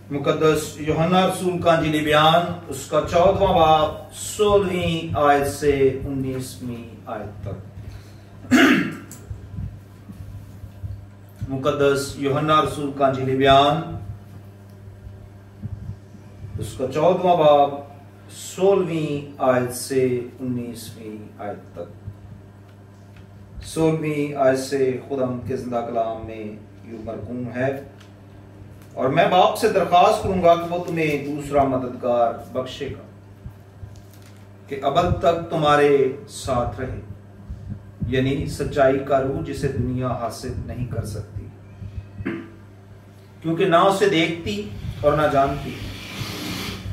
मुकद्दस यूहन्ना रसूल का इंजीली बयान उसका 14वां बाब 16वीं आयत से 19वीं आयत तक। मुकद्दस यूहन्ना रसूल का इंजीली बयान उसका 14वां बाब 16वीं आयत से 19वीं आयत तक। 16वीं आयत से खुदाम के जिंदा कलाम में यूं मरकूम है, और मैं बाप से दरख्वास्त करूंगा कि वो तुम्हें दूसरा मददगार बख्शेगा कि अबद तक तुम्हारे साथ रहे, यानी सच्चाई का रूह जिसे दुनिया हासिल नहीं कर सकती, क्योंकि ना उसे देखती और ना जानती।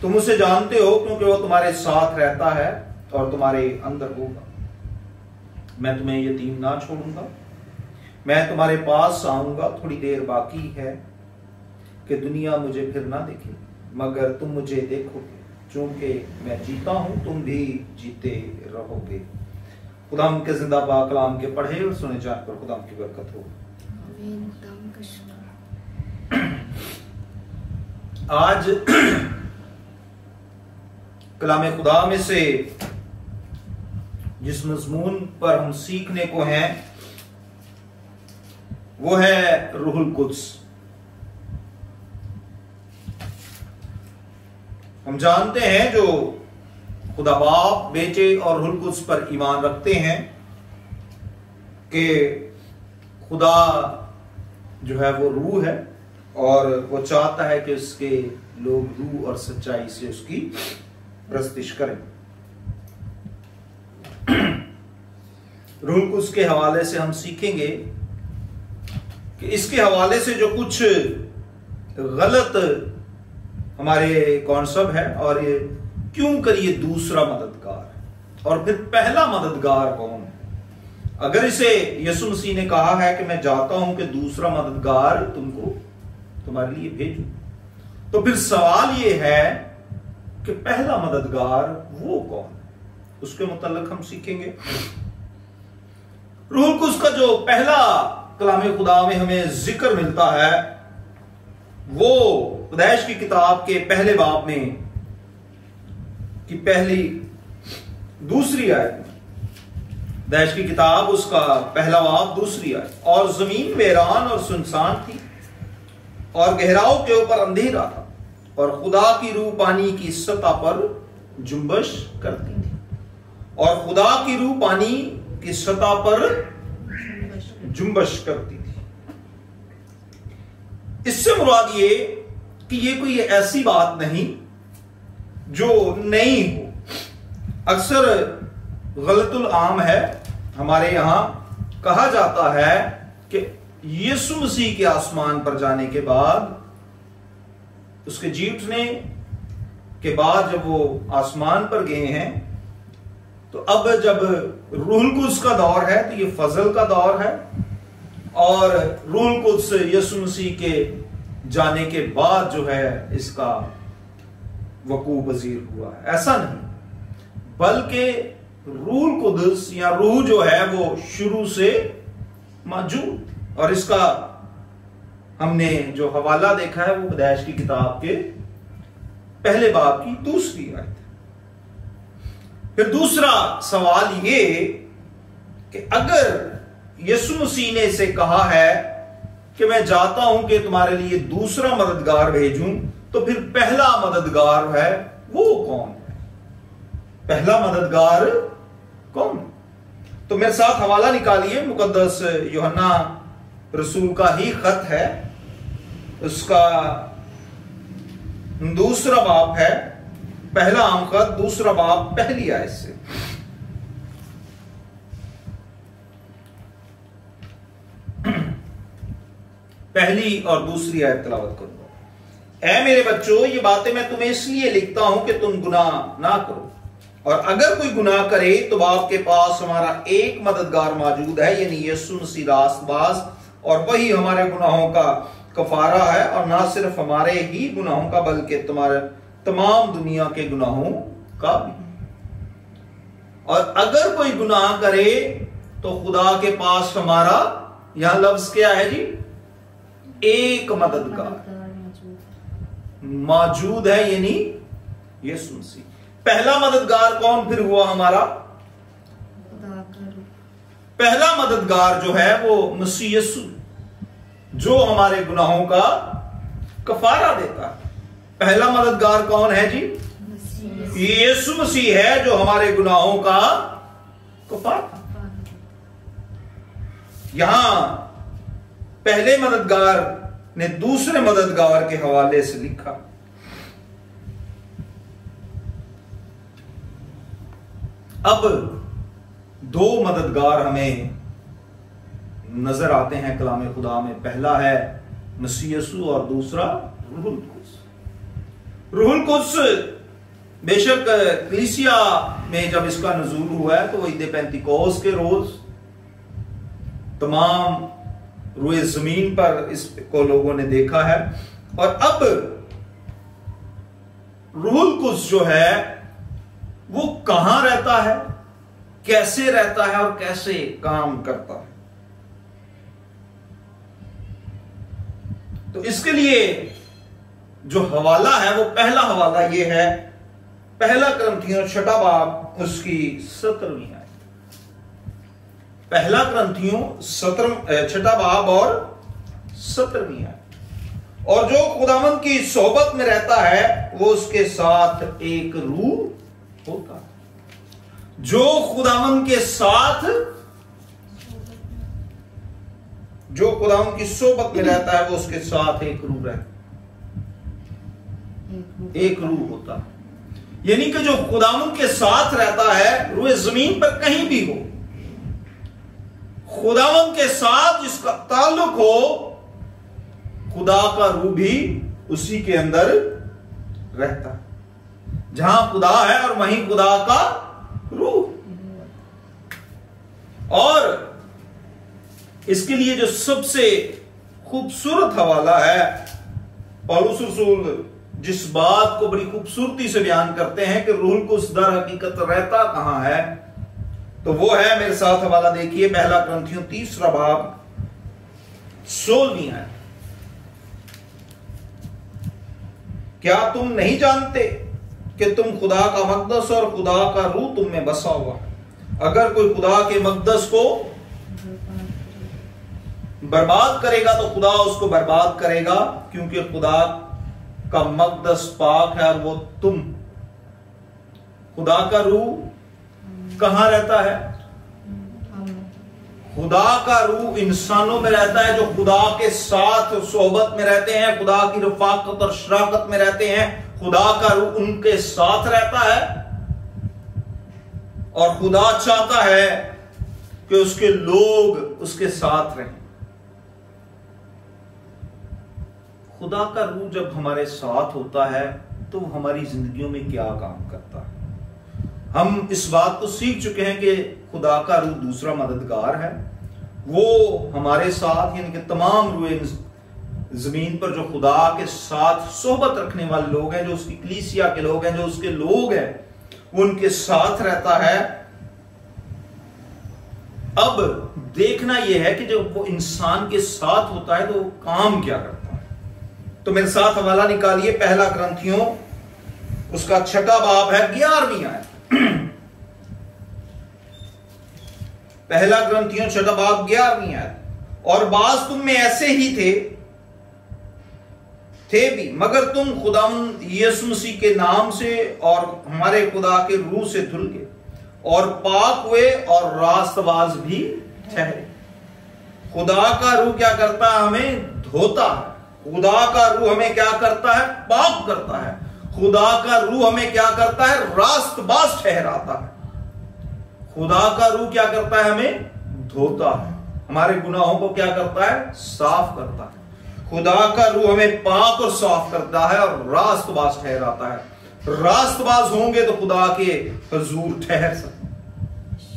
तुम उसे जानते हो क्योंकि वो तुम्हारे साथ रहता है और तुम्हारे अंदर होगा। मैं तुम्हें यतीम ना छोड़ूंगा, मैं तुम्हारे पास आऊंगा। थोड़ी देर बाकी है कि दुनिया मुझे फिर ना देखे, मगर तुम मुझे देखोगे, क्योंकि मैं जीता हूं, तुम भी जीते रहोगे। खुदाम के जिंदा पाक कलाम के पढ़े और सुने जाने पर खुदाम की बरकत हो। आज कलाम खुदा में से जिस मजमून पर हम सीखने को हैं वो है रूहुल कुद्स। हम जानते हैं जो खुदा बाप, बेटे और रूहुल कुद्स पर ईमान रखते हैं कि खुदा जो है वो रूह है और वो चाहता है कि उसके लोग रूह और सच्चाई से उसकी प्रस्तिश करें। रूहुल कुद्स के हवाले से हम सीखेंगे कि इसके हवाले से जो कुछ गलत हमारे कॉन्सेप्ट है, और ये क्यों करिए दूसरा मददगार और फिर पहला मददगार कौन है। अगर इसे यीशु मसीह ने कहा है कि मैं जाता हूं कि दूसरा मददगार तुमको तुम्हारे लिए भेजूं, तो फिर सवाल ये है कि पहला मददगार वो कौन है। उसके मुताल्लिक हम सीखेंगे। रूहुल कुद्स का जो पहला कलाम खुदा में हमें जिक्र मिलता है वो पैदाइश की किताब के पहले बाब में की पहली दूसरी आयत। पैदाइश की किताब उसका पहला बाब दूसरी आयत। और जमीन वेरान और सुनसान थी और गहराओं के ऊपर अंधेरा था, और खुदा की रूह पानी की सतह पर जुम्बश करती थी। और खुदा की रूह पानी की सतह पर जुम्बश करती थी। इससे मुराद ये कि ये कोई ऐसी बात नहीं जो नई हो। अक्सर गलतुल आम है, हमारे यहां कहा जाता है कि यीशु मसीह के आसमान पर जाने के बाद, उसके जी उठने के बाद जब वो आसमान पर गए हैं, तो अब जब रूहुल कुद्स का दौर है तो ये फजल का दौर है, और रूहुल कुद्स यीशु मसीह के जाने के बाद जो है इसका वकू पजीर हुआ है। ऐसा नहीं, बल्कि रूहुल कुद्स या रूह जो है वो शुरू से मौजूद, और इसका हमने जो हवाला देखा है वो पैदाइश की किताब के पहले बाब की दूसरी आयत है। फिर दूसरा सवाल ये कि अगर यीशु मसीह ने इसे कहा है कि मैं जाता हूं कि तुम्हारे लिए दूसरा मददगार भेजूं, तो फिर पहला मददगार है वो कौन है। पहला मददगार कौन? तो मेरे साथ हवाला निकालिए। मुकद्दस यूहन्ना रसूल का ही खत है, उसका दूसरा बाब है, पहला आम खत दूसरा बाब पहली आयत से। पहली और दूसरी आयत तिलावत करूंगा। ऐ मेरे बच्चों, ये बातें मैं तुम्हें इसलिए लिखता हूं कि तुम गुनाह ना करो, और अगर कोई गुनाह करे तो बाप के पास हमारा एक मददगार मौजूद है, यानी यीशु मसीह रास्तबाज, और वही हमारे गुनाहों का कफारा है, और ना सिर्फ हमारे ही गुनाहों का बल्कि तुम्हारे तमाम दुनिया के गुनाहों का भी। और अगर कोई गुनाह करे तो खुदा के पास हमारा, यहां लफ्ज क्या है जी, एक मददगार मौजूद है, यानी यीशु मसीह। पहला मददगार कौन फिर हुआ हमारा? पहला मददगार जो है वो मसीह यीशु, जो हमारे गुनाहों का कफारा देता है। पहला मददगार कौन है जी? यीशु मसीह है, जो हमारे गुनाहों का कफारा। यहां पहले मददगार ने दूसरे मददगार के हवाले से लिखा। अब दो मददगार हमें नजर आते हैं कलाम खुदा में। पहला है मसीह यीशु और दूसरा रूहुल कुद्स। रूहुल कुद्स बेशक कलीसिया में जब इसका नुज़ूल हुआ है तो वो ईद पेंतिकोस्त के रोज तमाम रुए जमीन पर इसको लोगों ने देखा है। और अब रूहुल कुद्स जो है वो कहां रहता है, कैसे रहता है और कैसे काम करता है। तो इसके लिए जो हवाला है वो पहला हवाला ये है, पहला कुरिन्थियों 6 बाब उसकी 17वीं आयत। पहला कुरिन्थियों 6 बाब और 17वीं आयत। और जो खुदावंद की सोहबत में रहता है वो उसके साथ एक रूह होता है। जो खुदावंद के साथ, जो खुदावंद की सोहबत में रहता है वो उसके साथ एक रूह रहता, एक रूह होता है। यानी कि जो खुदावंद के साथ रहता है, रूह जमीन पर कहीं भी हो, खुदावंद के साथ जिसका ताल्लुक हो, खुदा का रूह भी उसी के अंदर रहता है। जहां खुदा है और वहीं खुदा का रूह। और इसके लिए जो सबसे खूबसूरत हवाला है, पौलुस रसूल जिस बात को बड़ी खूबसूरती से बयान करते हैं कि रूहुल कुद्स दर हकीकत रहता कहां है, तो वो है, मेरे साथ हवाला देखिए, पहला कुरिन्थियों 3 बाब 16वीं आयत। क्या तुम नहीं जानते कि तुम खुदा का मकदस और खुदा का रूह तुम में बसा हुआ है? अगर कोई खुदा के मकदस को बर्बाद करेगा तो खुदा उसको बर्बाद करेगा, क्योंकि खुदा का मकदस पाक है और वो तुम। खुदा का रूह कहां रहता है? खुदा का रूह इंसानों में रहता है, जो खुदा के साथ सोहबत में रहते हैं, खुदा की रफाकत और शराकत में रहते हैं। खुदा का रूह उनके साथ रहता है और खुदा चाहता है कि उसके लोग उसके साथ रहें। खुदा का रूह जब हमारे साथ होता है तो हमारी जिंदगियों में क्या काम करता है? हम इस बात को सीख चुके हैं कि खुदा का रूह दूसरा मददगार है। वो हमारे साथ, यानी कि तमाम रूए जमीन पर जो खुदा के साथ सोहबत रखने वाले लोग हैं, जो उसकी कलीसिया के लोग हैं, जो उसके लोग हैं, वो उनके साथ रहता है। अब देखना यह है कि जब वो इंसान के साथ होता है तो वो काम क्या करता है। तो मेरे साथ हवाला निकालिए, पहला कुरिन्थियों उसका 6 बाब है 11वीं आयत। पहला कुरिन्थियों 6 बाब 11वीं आयत। और बाज तुम में ऐसे ही थे भी, मगर तुम खुदावंद यीशु मसीह के नाम से और हमारे खुदा के रूह से धुल गए और पाक हुए और रास्तबाज भी ठहरे। खुदा का रूह क्या करता है? हमें धोता है। खुदा का रूह हमें क्या करता है? पाक करता है। खुदा का रूह हमें क्या करता है? रास्तबाज ठहराता है। खुदा का रूह क्या करता है? हमें धोता है, हमारे गुनाहों को क्या करता है? साफ करता है। खुदा का रूह हमें पाक और साफ करता है और रास्तबाज ठहराता है। रास्तबाज होंगे तो खुदा के हुजूर ठहर सकते,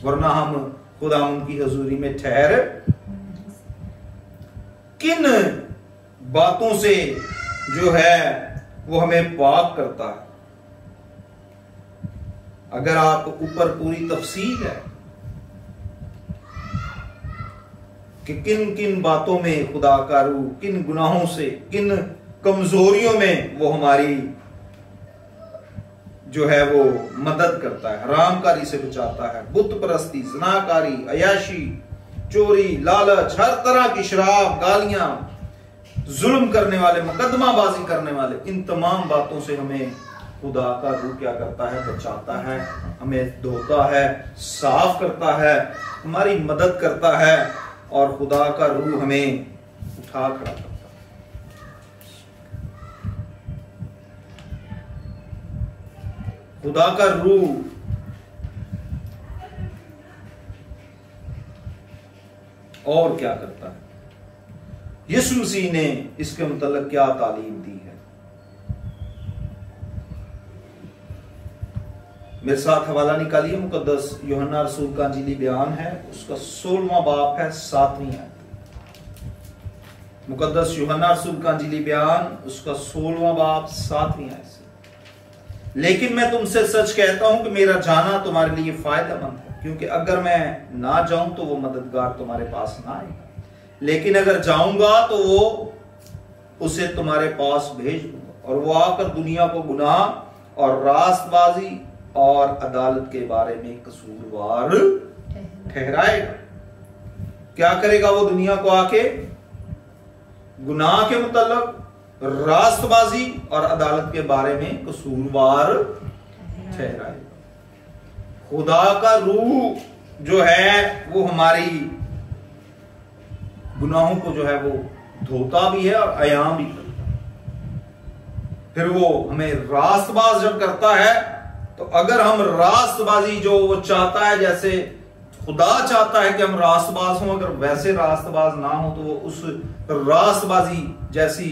वरना हम खुदा उनकी हजूरी में ठहर। किन बातों से जो है वो हमें पाक करता है? अगर आप ऊपर पूरी तफसील है कि किन किन बातों में खुदा का रूह, किन गुनाहों से, किन कमजोरियों में वो हमारी जो है वो मदद करता है, हरामकारी से बचाता है, बुत परस्ती, ज़नाकारी, अयाशी, चोरी, लालच, हर तरह की शराब, गालियां, जुल्म करने वाले, मुकदमाबाजी करने वाले, इन तमाम बातों से हमें खुदा का रूह क्या करता है? बचाता है, हमें धोता है, साफ करता है, हमारी मदद करता है और खुदा का रूह हमें उठा खड़ा करता है। खुदा का रूह और क्या करता है? यीशु मसीह ने इसके मुतल्लिक क्या तालीम दी है? मेरे साथ हवाला निकालिए, मुकद्दस यूहन्ना रसूल का इंजीली बयान है, उसका 16वां बाब है, 7वीं आयत। मुकद्दस यूहन्ना रसूल का इंजीली बयान, उसका 16वां बाब, 7वीं आयत से। लेकिन मैं तुमसे सच कहता हूं कि मेरा जाना तुम्हारे लिए फायदेमंद है, क्योंकि अगर मैं ना जाऊं तो वो मददगार तुम्हारे पास ना आएगा, लेकिन अगर जाऊंगा तो वो उसे तुम्हारे पास भेज दूंगा, और वो आकर दुनिया को गुनाह और रास्तबाजी और अदालत के बारे में कसूरवार ठहराएगा। क्या करेगा वो दुनिया को आके? गुनाह के मुतल्लिक, रास्तबाजी और अदालत के बारे में कसूरवार ठहराएगा। खुदा का रूह जो है वो हमारी गुनाहों को जो है वो धोता भी है और अयाम भी करता है। फिर वो हमें रास्तबाज जब करता है, तो अगर हम रास्तबाजी जो वो चाहता है, जैसे खुदा चाहता है कि हम रास्तबाज हों, अगर वैसे रास्तबाज ना हो तो वो उस रास्तबाजी जैसी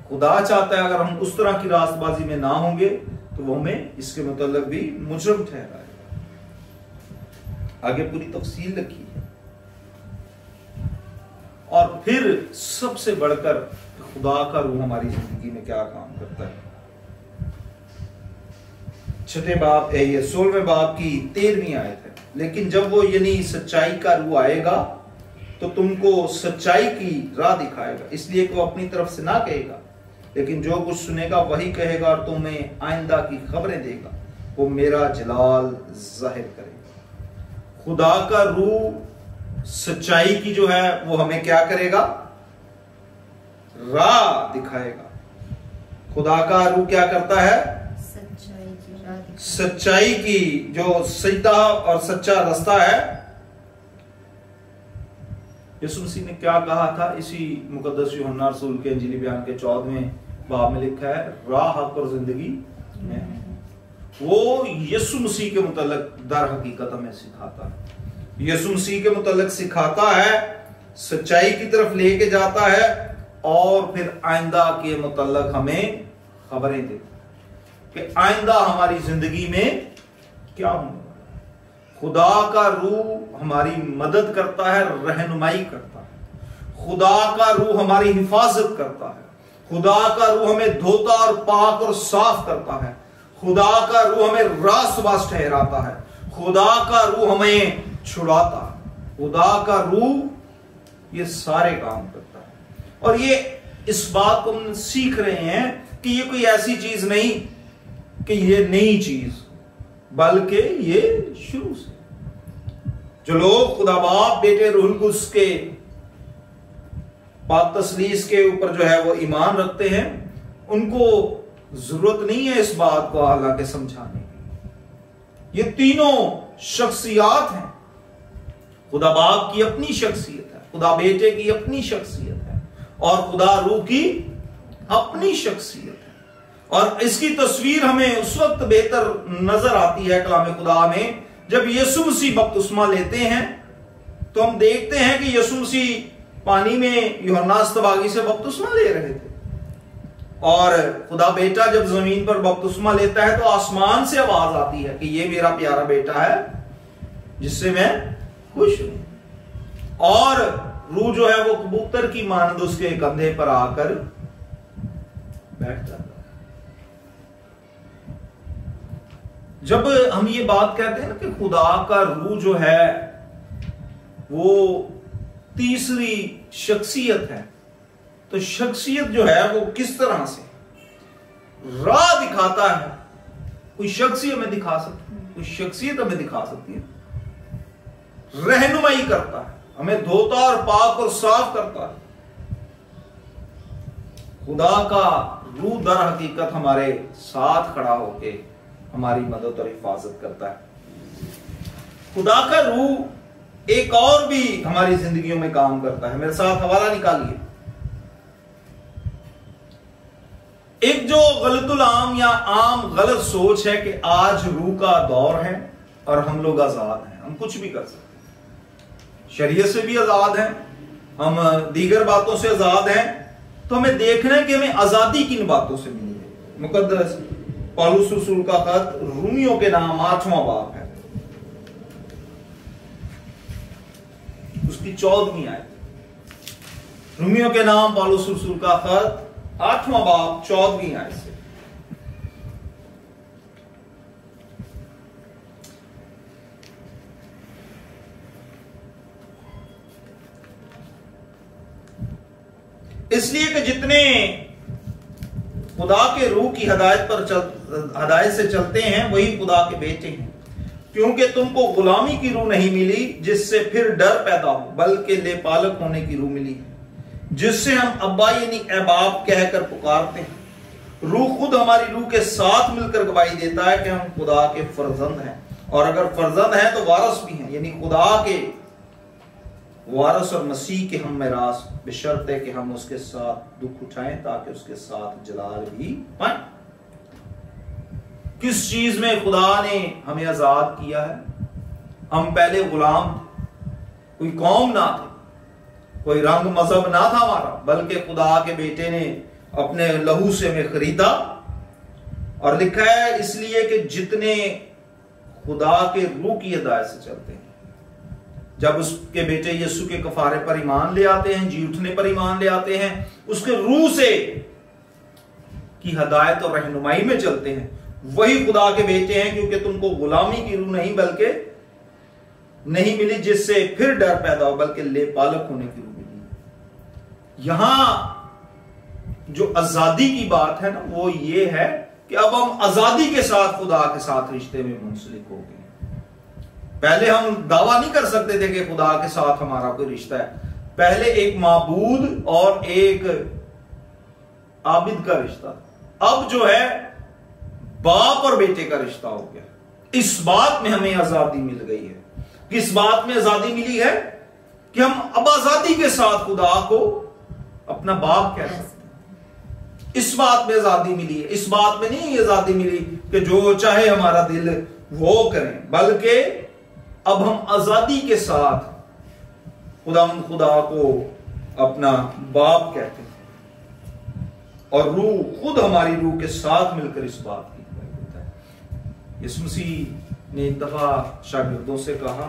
खुदा चाहता है, अगर हम उस तरह की रास्तबाजी में ना होंगे तो वो हमें इसके मुतल्लिक भी मुजरिम ठहराएगा। आगे पूरी तफसील लिखी है। और फिर सबसे बढ़कर खुदा का रूह हमारी जिंदगी में क्या काम करता है? 16वें बाब की 13वीं आयत है। लेकिन जब वो यानी सच्चाई का रूह आएगा तो तुमको सच्चाई की राह दिखाएगा, इसलिए कि वो अपनी तरफ से ना कहेगा, लेकिन जो कुछ सुनेगा वही कहेगा और तुम्हें आइंदा की खबरें देगा, वो मेरा जलाल जाहिर करेगा। खुदा का रूह सच्चाई की जो है वो हमें क्या करेगा? राह दिखाएगा। खुदा का रूह क्या करता है? सच्चाई की जो सीधा और सच्चा रास्ता है। यीशु मसीह ने क्या कहा था? इसी मुकद्दस यूहन्ना रसूल के इंजीली बयान के 14वें बाब में लिखा है, राह, हक और जिंदगी में। वो यीशु मसीह के मुतल्लिक दर हकीकत हमें सिखाता है, यीशु मसीह के मुतल्लिक सिखाता है, सच्चाई की तरफ लेके जाता है और फिर आइंदा के मुतल्लिक हमें खबरें देता है कि आइंदा हमारी जिंदगी में क्या होने वाला है। खुदा का रूह हमारी मदद करता है, रहनुमाई करता है। खुदा का रूह हमारी हिफाजत करता है। खुदा का रूह हमें धोता और पाक और साफ करता है। खुदा का रूह हमें रास्तबाज ठहराता है। खुदा का रूह हमें छुड़ाता है। खुदा का रूह ये सारे काम करता है। और ये इस बात को हम सीख रहे हैं कि ये कोई ऐसी चीज नहीं कि ये नई चीज, बल्कि ये शुरू से जो लोग खुदा बाप, बेटे, रूहुल कुद्स के पाक तसलीस के ऊपर जो है वो ईमान रखते हैं, उनको जरूरत नहीं है इस बात को हालांकि समझाने की। ये तीनों शख्सियात हैं। खुदा बाप की अपनी शख्सियत है, खुदा बेटे की अपनी शख्सियत है और खुदा रूह की अपनी शख्सियत है। और इसकी तस्वीर हमें उस वक्त बेहतर नजर आती है कलाम खुदा में जब यीशु मसीह बपतिस्मा लेते हैं। तो हम देखते हैं कि यीशु मसीह पानी में यूहन्ना अस्तबागी से बपतिस्मा ले रहे थे, और खुदा बेटा जब जमीन पर बपतिस्मा लेता है तो आसमान से आवाज आती है कि ये मेरा प्यारा बेटा है जिससे मैं खुश हूं। और रूह जो है वो कबूतर की मानद उसके कंधे पर आकर बैठ जाता है। जब हम ये बात कहते हैं ना कि खुदा का रूह जो है वो तीसरी शख्सियत है, तो शख्सियत जो है वो किस तरह से राह दिखाता है। कोई शख्सियत हमें दिखा सकती है, कोई शख्सियत हमें दिखा सकती है, रहनुमाई करता है, हमें धोता और पाक और साफ करता है। खुदा का रूह दर हकीकत हमारे साथ खड़ा होके हमारी मदद और हिफाजत करता है। खुदा का रूह एक और भी हमारी जिंदगियों में काम करता है। मेरे साथ हवाला निकालिए। एक जो गलतुल आम या आम गलत सोच है कि आज रूह का दौर है और हम लोग आजाद हैं, हम कुछ भी कर सकते हैं, शरीयत से भी आजाद हैं, हम दीगर बातों से आजाद हैं। तो हमें देखना है कि हमें आजादी किन बातों से मिली है। मुकद्दस पौलुस रसूल का खत रूमियों के नाम 8वां बाब है, उसकी 14वीं आयत। रूमियों के नाम पौलुस रसूल का खत 8वां बाब 14वीं आयत से। इसलिए कि जितने खुदा के रूह की हदायत से चलते हैं वही खुदा के बेटे हैं, क्योंकि तुमको गुलामी की रूह नहीं मिली जिससे फिर डर पैदा हो, बल्कि लेपालक होने की रूह मिली है, जिससे हम अब्बा यानी अहबाब कहकर पुकारते हैं। रूह खुद हमारी रूह के साथ मिलकर गवाही देता है कि हम खुदा के फर्जंद हैं, और अगर फर्जंद हैं तो वारस भी हैं, यानी खुदा के वारस और मसीह के हम मेरास, बशर्ते कि हम उसके साथ दुख उठाएं ताकि उसके साथ जलाल भी पाएं। किस चीज में खुदा ने हमें आजाद किया है? हम पहले गुलाम थे, कोई कौम ना थे, कोई रंग मजहब ना था हमारा, बल्कि खुदा के बेटे ने अपने लहू से हमें खरीदा। और लिखा है इसलिए कि जितने खुदा के रूह की हिदायत से चलते हैं, जब उसके बेटे यीशु के कफारे पर ईमान ले आते हैं, जी उठने पर ईमान ले आते हैं, उसके रूह से की हदायत और रहनुमाई में चलते हैं, वही खुदा के बेटे हैं। क्योंकि तुमको गुलामी की रूह नहीं बल्कि नहीं मिली जिससे फिर डर पैदा हो, बल्कि लेपालक होने की रूह मिली। यहां जो आजादी की बात है ना, वो ये है कि अब हम आजादी के साथ खुदा के साथ रिश्ते में मुंसलिक हो गए। पहले हम दावा नहीं कर सकते थे कि खुदा के साथ हमारा कोई रिश्ता है। पहले एक माबूद और एक आबिद का रिश्ता, अब जो है बाप और बेटे का रिश्ता हो गया। इस बात में हमें आजादी मिल गई है। किस बात में आजादी मिली है? कि हम अब आजादी के साथ खुदा को अपना बाप कह सकते हैं। इस बात में आजादी मिली है। इस बात में नहीं आजादी मिली कि जो चाहे हमारा दिल वो करें, बल्कि अब हम आजादी के साथ खुदा को अपना बाप कहते हैं, और रूह खुद हमारी रूह के साथ मिलकर इस बात की गवाही देता है। यीशु मसीह ने एक दफा शागिर्दों से कहा,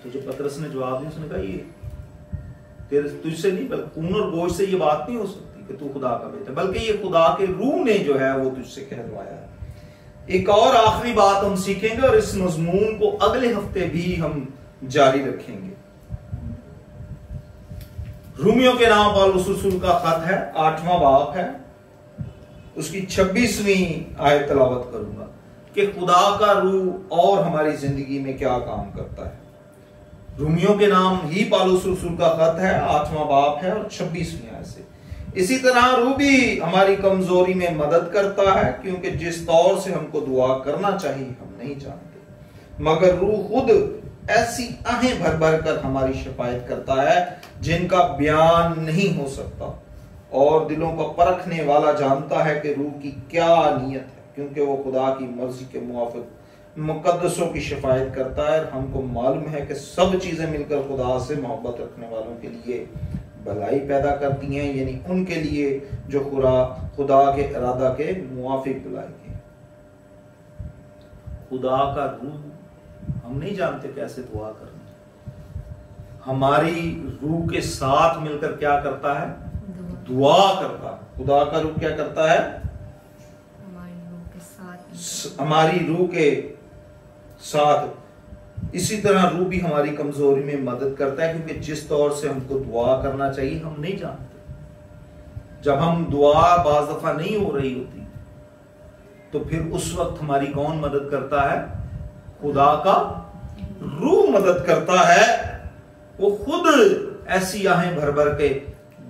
तो जो पतरस ने जवाब दिया, उसने कहा ये तेरे तुझसे नहीं बल्कि खून और गोश्त से ये बात नहीं हो सकती कि तू खुदा का बेटा, बल्कि ये खुदा के रूह ने जो है वो तुझसे कहलवाया है। एक और आखिरी बात हम सीखेंगे और इस मजमून को अगले हफ्ते भी हम जारी रखेंगे। रूमियों के नाम पौलुस रसूल का खत है, 8वां बाब है, उसकी 26वीं आयत तलावत करूंगा कि खुदा का रूह और हमारी जिंदगी में क्या काम करता है। रूमियों के नाम ही पौलुस रसूल का खत है, 8वां बाब है और 26वीं आयत से। इसी तरह रूह भी हमारी कमजोरी में मदद करता है, क्योंकि जिस तौर से हमको दुआ करना चाहिए हम नहीं जानते, मगर रूह खुद ऐसी आहें भर भर कर हमारी शफायत करता है जिनका बयान नहीं हो सकता, और दिलों को परखने वाला जानता है कि रूह की क्या नीयत है, क्योंकि वो खुदा की मर्जी के मुआफिक मुकद्दसों की शफायत करता है। हमको मालूम है कि सब चीजें मिलकर खुदा से मोहब्बत रखने वालों के लिए भलाई पैदा करती हैं, यानी उनके लिए जो खुदा के इरादा के मुआफिक बुलाई गए। खुदा का रूह हम नहीं जानते कैसे दुआ करना, हमारी रूह के साथ मिलकर क्या करता है? दुआ करता है। खुदा का रूह क्या करता है? हमारी रूह के साथ। इसी तरह रूह भी हमारी कमजोरी में मदद करता है, क्योंकि जिस तौर से हमको दुआ करना चाहिए हम नहीं जानते। जब हम दुआ बाज दफा नहीं हो रही होती तो फिर उस वक्त हमारी कौन मदद करता है? खुदा का रूह मदद करता है। वो खुद ऐसी आहें भर भर के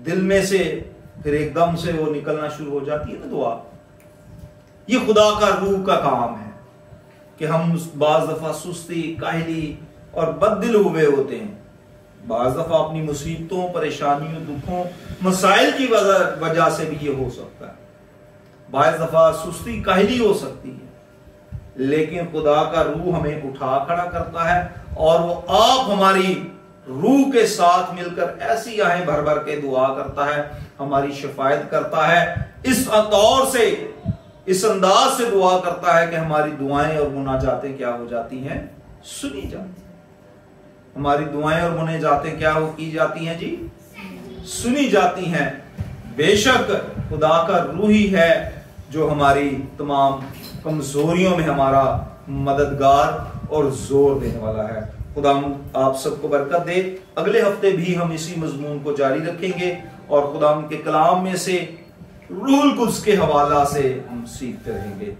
दिल में से फिर एकदम से वो निकलना शुरू हो जाती है ना दुआ। ये खुदा का रूह का काम है कि हम बाज दफा सुस्ती, काहली और बददिल हुए होते हैं। बाज दफा अपनी मुसीबतों, परेशानियों, दुखों, मसाइल की वजह से भी ये हो सकता है। बाज दफा सुस्ती, काहली हो सकती है, लेकिन खुदा का रूह हमें उठा खड़ा करता है और वो आप हमारी रूह के साथ मिलकर ऐसी आहें भर भर के दुआ करता है, हमारी शिफायत करता है। इस तौर से, इस अंदाज से दुआ करता है कि हमारी दुआएं और मुनाजातें क्या हो जाती हैं? सुनी जाती हैं। हमारी दुआएं और मुनाजातें क्या हो की जाती हैं जी? सुनी जाती हैं। बेशक खुदा का रूह ही है जो हमारी तमाम कमजोरियों में हमारा मददगार और जोर देने वाला है। खुदा आप सबको बरकत दे। अगले हफ्ते भी हम इसी मजमून को जारी रखेंगे और खुदा के कलाम में से रूहुल कुद्स के हवाला से हम सीखते रहेंगे।